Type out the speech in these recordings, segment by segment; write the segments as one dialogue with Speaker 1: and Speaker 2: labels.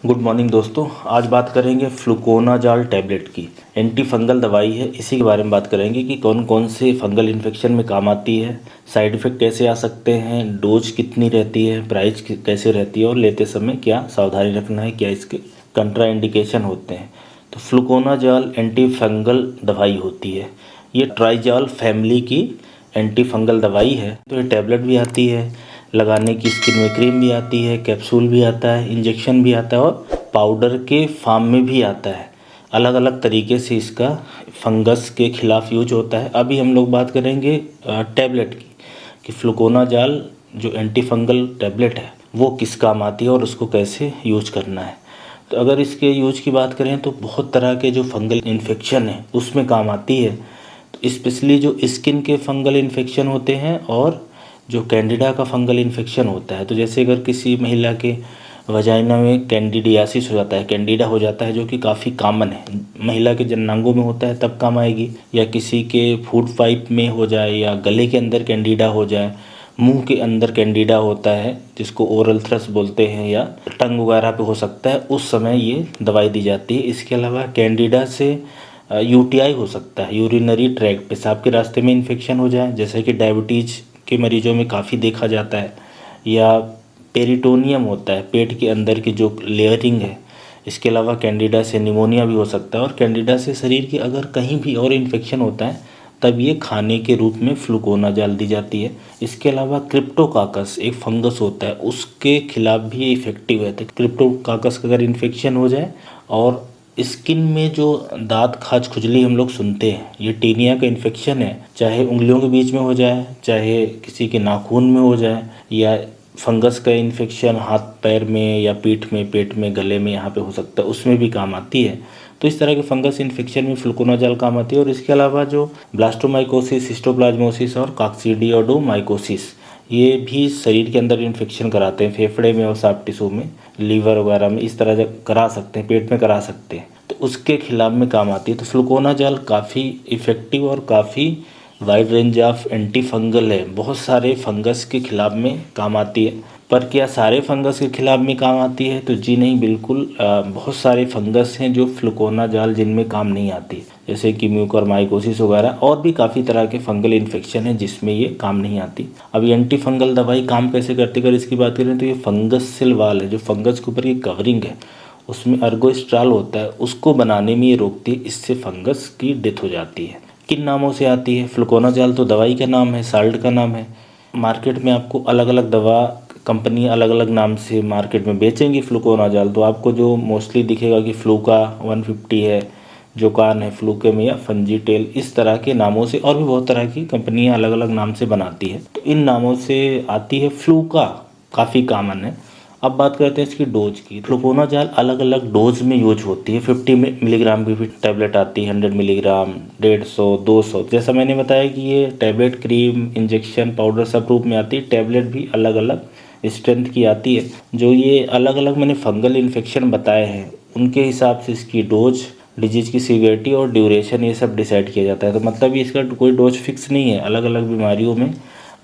Speaker 1: Good morning दोस्तों। आज बात करेंगे फ्लूकोनाजाल टैबलेट की। एंटी फंगल दवाई है, इसी के बारे में बात करेंगे कि कौन कौन से फंगल इन्फेक्शन में काम आती है, साइड इफ़ेक्ट कैसे आ सकते हैं, डोज कितनी रहती है, प्राइस कैसे रहती है और लेते समय क्या सावधानी रखना है, क्या इसके कंट्रा इंडिकेशन होते हैं। तो फ्लूकोनाजाल एंटी फंगल दवाई होती है। ये ट्राइजाल फैमिली की एंटी फंगल दवाई है। तो ये टैबलेट भी आती है, लगाने की स्किन में क्रीम भी आती है, कैप्सूल भी आता है, इंजेक्शन भी आता है और पाउडर के फॉर्म में भी आता है। अलग अलग तरीके से इसका फंगस के खिलाफ यूज होता है। अभी हम लोग बात करेंगे टैबलेट की कि फ्लूकोनाजाल जो एंटी फंगल टैबलेट है वो किस काम आती है और उसको कैसे यूज करना है। तो अगर इसके यूज की बात करें तो बहुत तरह के जो फंगल इन्फेक्शन है उसमें काम आती है। तो स्पेशली जो स्किन के फंगल इन्फेक्शन होते हैं और जो कैंडिडा का फंगल इन्फेक्शन होता है, तो जैसे अगर किसी महिला के वजाइना में कैंडिडियासिस हो जाता है, कैंडिडा हो जाता है, जो कि काफ़ी कॉमन है, महिला के जननांगों में होता है तब काम आएगी, या किसी के फूड पाइप में हो जाए या गले के अंदर कैंडिडा हो जाए, मुंह के अंदर कैंडिडा होता है जिसको ओरल थ्रस बोलते हैं, या टंग वगैरह पे हो सकता है, उस समय ये दवाई दी जाती है। इसके अलावा कैंडिडा से यूटीआई हो सकता है, यूरिनरी ट्रैक्ट, पेशाब के रास्ते में इन्फेक्शन हो जाए, जैसे कि डायबिटीज़ के मरीजों में काफ़ी देखा जाता है, या पेरिटोनियम होता है, पेट के अंदर की जो लेयरिंग है। इसके अलावा कैंडिडा से निमोनिया भी हो सकता है, और कैंडिडा से शरीर के अगर कहीं भी और इन्फेक्शन होता है तब ये खाने के रूप में फ्लूकोनाजाल दी जाती है। इसके अलावा क्रिप्टोकाकस एक फंगस होता है, उसके खिलाफ भी ये इफेक्टिव है। तो क्रिप्टोकाकस का अगर इन्फेक्शन हो जाए और स्किन में जो दांत खाज खुजली हम लोग सुनते हैं, ये टीनिया का इन्फेक्शन है, चाहे उंगलियों के बीच में हो जाए, चाहे किसी के नाखून में हो जाए, या फंगस का इन्फेक्शन हाथ पैर में या पीठ में, पेट में, गले में, यहाँ पे हो सकता है, उसमें भी काम आती है। तो इस तरह के फंगस इन्फेक्शन में फ्लूकोनाजाल काम आती है। और इसके अलावा जो ब्लास्टोमाइकोसिस, हिस्टोप्लाज्मोसिस और कॉक्सीडियोडोमाइकोसिस, ये भी शरीर के अंदर इन्फेक्शन कराते हैं, फेफड़े में और सॉफ्ट टिश्यू में, लीवर वगैरह में, इस तरह करा सकते हैं, पेट में करा सकते हैं, तो उसके खिलाफ में काम आती है। तो फ्लूकोनाजाल काफ़ी इफ़ेक्टिव और काफ़ी wide range of anti fungal है, बहुत सारे फंगस के खिलाफ में काम आती है। पर क्या सारे फंगस के खिलाफ में काम आती है? तो जी नहीं, बिल्कुल। बहुत सारे फंगस हैं जो फ्लूकोनाजाल जिनमें काम नहीं आती, जैसे कि म्यूकरमाइकोसिस वगैरह, और भी काफ़ी तरह के फंगल इन्फेक्शन हैं जिसमें ये काम नहीं आती। अब ये एंटी फंगल दवाई काम कैसे करती है, अगर इसकी बात करें तो ये फंगस सेल वाल है, जो फंगस के ऊपर ये कवरिंग है, उसमें अर्गोस्ट्राल होता है, उसको बनाने में ये रोकती है, इससे फंगस की डेथ हो जाती है। किन नामों से आती है? फ्लूकोनाजाल तो दवाई का नाम है, साल्ट का नाम है। मार्केट में आपको अलग अलग दवा कंपनी अलग अलग नाम से मार्केट में बेचेंगी फ्लूकोनाजाल। तो आपको जो मोस्टली दिखेगा कि फ्लूका 150 है, जोकान है, फ्लूकेम या फंजीटेल, इस तरह के नामों से, और भी बहुत तरह की कंपनियां अलग अलग नाम से बनाती है। तो इन नामों से आती है। फ्लूका काफ़ी कॉमन है। अब बात करते हैं इसकी डोज की। फ्लूकोनाजाल अलग अलग डोज में यूज होती है। 50 मिलीग्राम की भी टैबलेट आती है, 100 मिलीग्राम, 150, 200। जैसा मैंने बताया कि ये टैबलेट, क्रीम, इंजेक्शन, पाउडर सब रूप में आती है। टैबलेट भी अलग अलग स्ट्रेंथ की आती है। जो ये अलग अलग मैंने फंगल इन्फेक्शन बताए हैं उनके हिसाब से इसकी डोज, डिजीज की सीवियरिटी और ड्यूरेशन, ये सब डिसाइड किया जाता है। तो मतलब इसका कोई डोज फिक्स नहीं है, अलग अलग बीमारियों में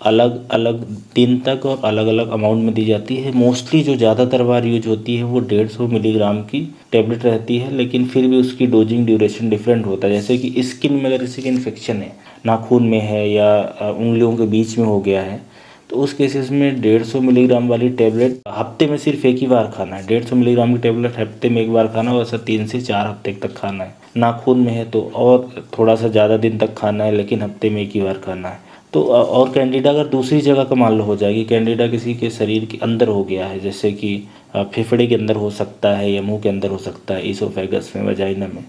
Speaker 1: अलग अलग दिन तक और अलग अलग अमाउंट में दी जाती है। मोस्टली जो ज़्यादातर बार यूज होती है वो 150 मिलीग्राम की टैबलेट रहती है, लेकिन फिर भी उसकी डोजिंग ड्यूरेशन डिफरेंट होता है। जैसे कि स्किन में अगर किसी का इन्फेक्शन है, नाखून में है या उंगलियों के बीच में हो गया है, तो उस केसेस में 150 मिलीग्राम वाली टैबलेट हफ्ते में सिर्फ एक ही बार खाना है। 150 मिलीग्राम की टैबलेट हफ्ते में एक बार खाना, वैसा 3 से 4 हफ्ते तक खाना है। नाखून में है तो और थोड़ा सा ज़्यादा दिन तक खाना है, लेकिन हफ्ते में एक ही बार खाना है। तो और कैंडिडा अगर दूसरी जगह का मान लो हो जाएगी, कैंडिडा किसी के शरीर के अंदर हो गया है, जैसे कि फेफड़े के अंदर हो सकता है या मुंह के अंदर हो सकता है, ईसोफेगस में, वजाइना में,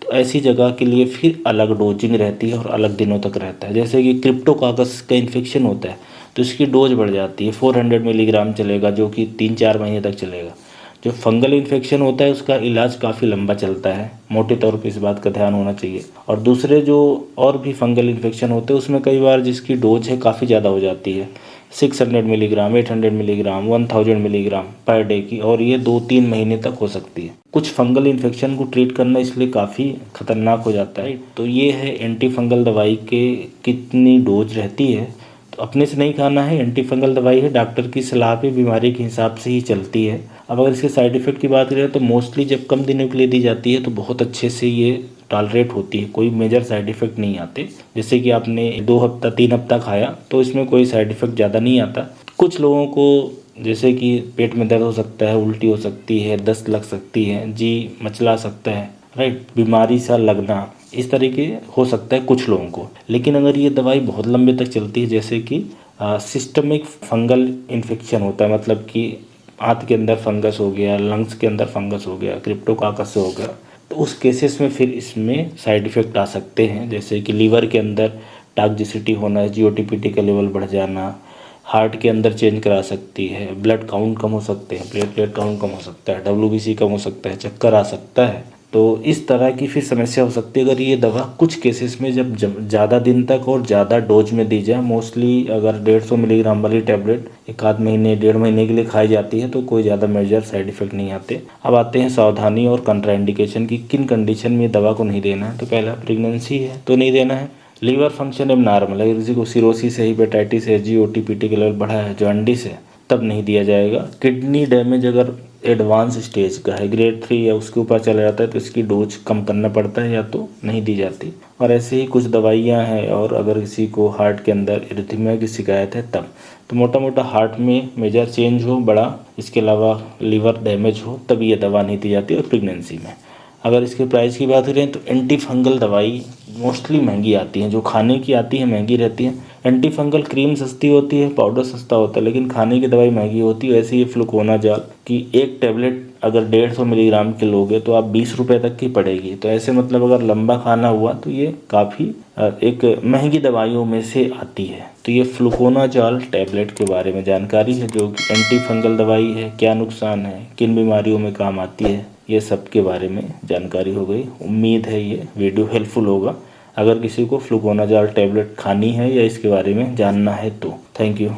Speaker 1: तो ऐसी जगह के लिए फिर अलग डोजिंग रहती है और अलग दिनों तक रहता है। जैसे कि क्रिप्टोकाकस का इन्फेक्शन होता है तो इसकी डोज बढ़ जाती है, 400 मिलीग्राम चलेगा, जो कि 3-4 महीने तक चलेगा। जो फंगल इन्फेक्शन होता है उसका इलाज काफ़ी लंबा चलता है, मोटे तौर पे इस बात का ध्यान होना चाहिए। और दूसरे जो और भी फंगल इन्फेक्शन होते हैं उसमें कई बार जिसकी डोज है काफ़ी ज़्यादा हो जाती है, 600 milligram, 800 milligram, 1000 milligram per day की, और ये 2-3 महीने तक हो सकती है। कुछ फंगल इन्फेक्शन को ट्रीट करना इसलिए काफ़ी ख़तरनाक हो जाता है। तो ये है एंटी फंगल दवाई के कितनी डोज रहती है। तो अपने से नहीं खाना है, एंटी फंगल दवाई है, डॉक्टर की सलाह पे बीमारी के हिसाब से ही चलती है। अब अगर इसके साइड इफ़ेक्ट की बात करें तो मोस्टली जब कम दिनों के लिए दी जाती है तो बहुत अच्छे से ये टॉलरेट होती है, कोई मेजर साइड इफ़ेक्ट नहीं आते। जैसे कि आपने 2 हफ्ता 3 हफ्ता खाया तो इसमें कोई साइड इफ़ेक्ट ज़्यादा नहीं आता। कुछ लोगों को जैसे कि पेट में दर्द हो सकता है, उल्टी हो सकती है, दस्त लग सकती है, जी मचला सकता है, राइट, बीमारी सा लगना, इस तरीके हो सकता है कुछ लोगों को। लेकिन अगर ये दवाई बहुत लंबे तक चलती है, जैसे कि सिस्टमिक फंगल इन्फेक्शन होता है, मतलब कि आंत के अंदर फंगस हो गया, लंग्स के अंदर फंगस हो गया, क्रिप्टोकाकस हो गया, तो उस केसेस में फिर इसमें साइड इफ़ेक्ट आ सकते हैं। जैसे कि लीवर के अंदर टॉक्सिसिटी होना, जीओटीपीटी का लेवल बढ़ जाना, हार्ट के अंदर चेंज करा सकती है, ब्लड काउंट कम हो सकते हैं, प्लेटलेट काउंट कम हो सकता है, डब्ल्यूबीसी कम हो सकता है, चक्कर आ सकता है। तो इस तरह की फिर समस्या हो सकती है अगर ये दवा कुछ केसेस में जब ज़्यादा दिन तक और ज़्यादा डोज में दी जाए। मोस्टली अगर 150 मिलीग्राम वाली टैबलेट 1 आध महीने 1.5 महीने के लिए खाई जाती है तो कोई ज़्यादा मेजर साइड इफ़ेक्ट नहीं आते। अब आते हैं सावधानी और कंट्राइंडिकेशन की, किन कंडीशन में दवा को नहीं देना है। तो पहला, प्रेगनेंसी है तो नहीं देना है। लीवर फंक्शन अब नॉर्मल है, किसी को सिरोसिस है, हेपेटाइटिस है, जीओटीपीटी का लेवल बढ़ा है, जॉन्डिस है, तब नहीं दिया जाएगा। किडनी डैमेज अगर एडवांस स्टेज का है, ग्रेड 3 या उसके ऊपर चला जाता है तो इसकी डोज कम करना पड़ता है या तो नहीं दी जाती। और ऐसे ही कुछ दवाइयाँ हैं। और अगर किसी को हार्ट के अंदर इरिथमिया की शिकायत है तब, तो मोटा मोटा हार्ट में मेजर चेंज हो बड़ा, इसके अलावा लीवर डैमेज हो, तब ये दवा नहीं दी जाती। और प्रेगनेंसी में अगर इसके प्राइस की बात करें तो एंटी फंगल दवाई मोस्टली महंगी आती हैं, जो खाने की आती है महंगी रहती है। एंटी फंगल क्रीम सस्ती होती है, पाउडर सस्ता होता है, लेकिन खाने की दवाई महंगी होती है। वैसे ये फ्लूकोनाजाल की एक टैबलेट अगर 150 मिलीग्राम के लोगे तो आप 20 रुपये तक की पड़ेगी। तो ऐसे मतलब अगर लंबा खाना हुआ तो ये काफ़ी एक महंगी दवाइयों में से आती है। तो ये फ्लूकोनाजाल टैबलेट के बारे में जानकारी है, जो कि एंटी फंगल दवाई है, क्या नुकसान है, किन बीमारियों में काम आती है, ये सब के बारे में जानकारी हो गई। उम्मीद है ये वीडियो हेल्पफुल होगा अगर किसी को फ्लूकोनाजाल टैबलेट खानी है या इसके बारे में जानना है तो। Thank you.